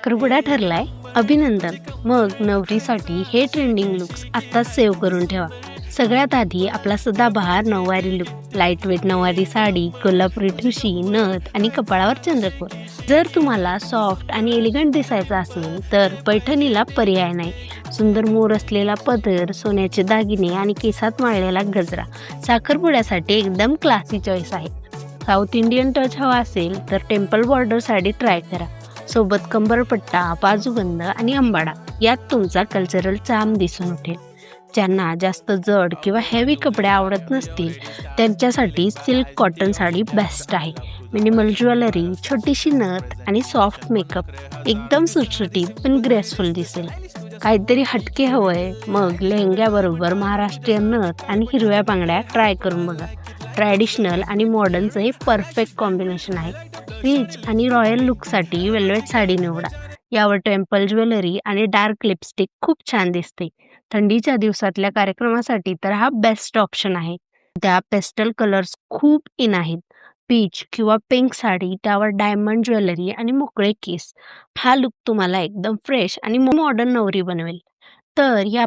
साखरपुडा ठरलाय? अभिनंदन! मग नवरीसाठी हे ट्रेंडिंग लुक्स आत्ताच सेव्ह करून ठेवा. सगळ्यात आधी आपला सदाबहार नऊवारी लुक, लाईट वेट नऊवारी साडी, कोल्हापुरी ठुशी, नथ आणि कपाळावर चंद्रकोर. जर तुम्हाला सॉफ्ट आणि एलिगंट दिसायचं असेल तर पैठणीला पर्याय नाही. सुंदर मोर असलेला पदर, सोन्याचे दागिने आणि केसात माळलेला गजरा साखरपुड्यासाठी एकदम क्लासी चॉईस आहे. साऊथ इंडियन टच हवा असेल तर टेम्पल बॉर्डर साडी ट्राय करा. सोबत कंबरपट्टा, बाजूबंद आणि अंबाडा यात तुमचा कल्चरल चार्म दिसून उठेल. ज्यांना जास्त जड किंवा हेवी कपडे आवडत नसतील त्यांच्यासाठी सिल्क कॉटन साडी बेस्ट आहे. मिनिमल ज्वेलरी, छोटीशी नथ आणि सॉफ्ट मेकअप एकदम सुटसुटीत पण ग्रेसफुल दिसेल. काहीतरी हटके हवंय? मग लेहंग्याबरोबर महाराष्ट्रीयन नथ आणि हिरव्या बांगड्या ट्राय करून बघा. ट्रॅडिशनल आणि मॉडर्नचं हे परफेक्ट कॉम्बिनेशन आहे. रिच आणि रॉयल लुकसाठी वेल्वेट साडी निवडा. यावर टेम्पल ज्वेलरी आणि डार्क लिपस्टिक खूप छान दिसते. थंडीच्या दिवसातल्या कार्यक्रमासाठी तर हा बेस्ट ऑप्शन आहे. त्या पेस्टल कलर्स खूप इन आहेत. पीच किंवा पिंक साडी, त्यावर डायमंड ज्वेलरी आणि मोकळे केस. हा लुक तुम्हाला एकदम फ्रेश आणि मॉडर्न नवरी बनवेल. तर या